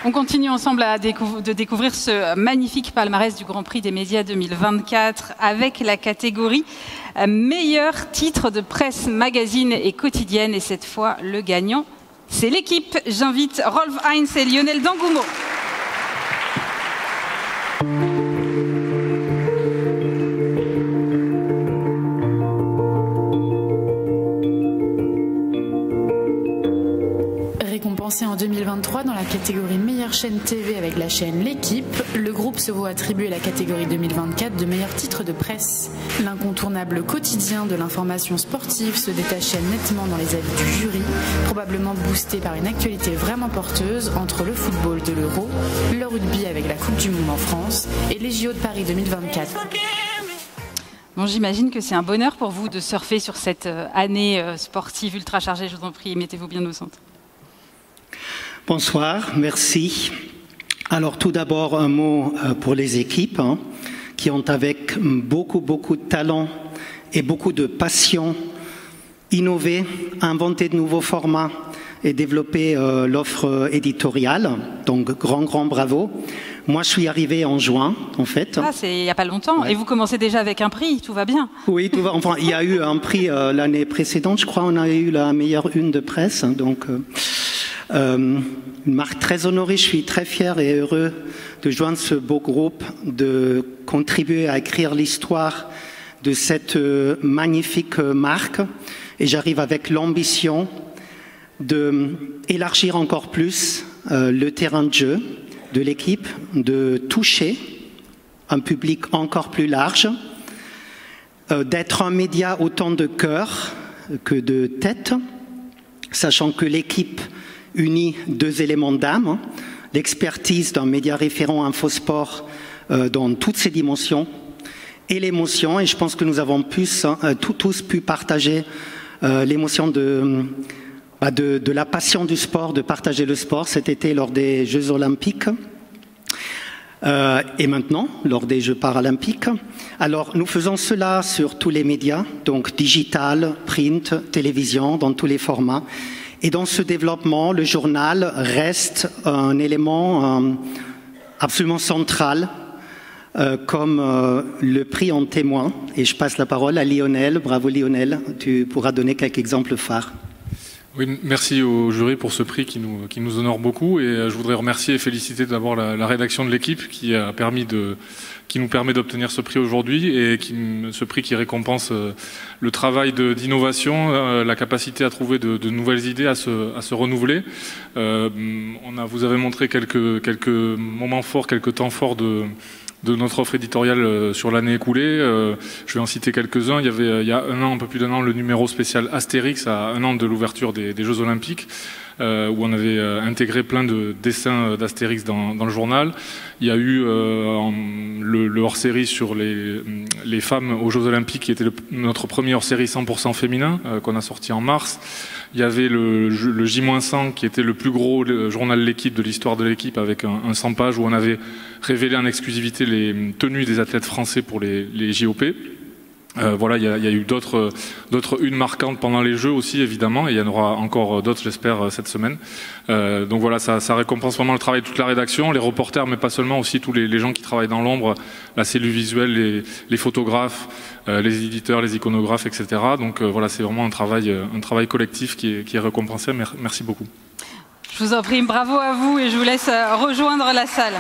On continue ensemble de découvrir ce magnifique palmarès du Grand Prix des médias 2024 avec la catégorie meilleur titre de presse, magazine et quotidienne. Et cette fois, le gagnant, c'est l'équipe. J'invite Rolf Heinz et Lionel D'Angoumo. Récompensé en 2023 dans la catégorie meilleure chaîne TV avec la chaîne L'équipe, le groupe se voit attribuer la catégorie 2024 de meilleur titre de presse. L'incontournable quotidien de l'information sportive se détachait nettement dans les avis du jury, probablement boosté par une actualité vraiment porteuse entre le football de l'Euro, le rugby avec la Coupe du Monde en France et les JO de Paris 2024. Bon, j'imagine que c'est un bonheur pour vous de surfer sur cette année sportive ultra chargée. Je vous en prie, mettez-vous bien au centre. Bonsoir, merci. Alors tout d'abord un mot pour les équipes qui ont avec beaucoup de talent et beaucoup de passion innové, inventé de nouveaux formats et développé l'offre éditoriale. Donc grand bravo. Moi je suis arrivé en juin en fait. Ah, c'est il n'y a pas longtemps. Ouais. Et vous commencez déjà avec un prix, tout va bien. Oui, tout va. Enfin, il y a eu un prix l'année précédente, je crois on a eu la meilleure une de presse. Donc une marque très honorée, je suis très fier et heureux de joindre ce beau groupe, de contribuer à écrire l'histoire de cette magnifique marque. Et j'arrive avec l'ambition d'élargir encore plus le terrain de jeu de l'équipe, de toucher un public encore plus large, d'être un média autant de cœur que de tête, sachant que l'équipe unit deux éléments d'âme, l'expertise d'un média référent InfoSport dans toutes ses dimensions et l'émotion, et je pense que nous avons tous pu partager l'émotion de la passion du sport, de partager le sport cet été lors des Jeux Olympiques et maintenant lors des Jeux Paralympiques. Alors nous faisons cela sur tous les médias, donc digital, print, télévision, dans tous les formats. Et dans ce développement, le journal reste un élément absolument central, comme le prix en témoin. Et je passe la parole à Lionel. Bravo Lionel, tu pourras donner quelques exemples phares. Oui, merci au jury pour ce prix qui nous honore beaucoup. Et je voudrais remercier et féliciter d'abord la rédaction de l'équipe qui nous permet d'obtenir ce prix aujourd'hui et ce prix qui récompense le travail d'innovation, la capacité à trouver de nouvelles idées, à se renouveler. Vous avez montré quelques moments forts, quelques temps forts de notre offre éditoriale sur l'année écoulée. Je vais en citer quelques-uns. Il y a un peu plus d'un an, le numéro spécial Astérix, à un an de l'ouverture des Jeux Olympiques, où on avait intégré plein de dessins d'Astérix dans le journal. Il y a eu le hors-série sur les femmes aux Jeux Olympiques, qui était notre premier hors-série 100% féminin, qu'on a sorti en mars. Il y avait le J-100, qui était le plus gros journal L'équipe de l'histoire de l'équipe, avec un 100 pages où on avait révélé en exclusivité les tenues des athlètes français pour les JOP. Voilà, il y a eu d'autres unes marquantes pendant les Jeux aussi, évidemment, et il y en aura encore d'autres, j'espère, cette semaine. Donc voilà, ça récompense vraiment le travail de toute la rédaction, les reporters, mais pas seulement, aussi tous les gens qui travaillent dans l'ombre, la cellule visuelle, les photographes, les éditeurs, les iconographes, etc. Donc voilà, c'est vraiment un travail collectif qui est récompensé. Merci beaucoup. Je vous en prie, bravo à vous et je vous laisse rejoindre la salle.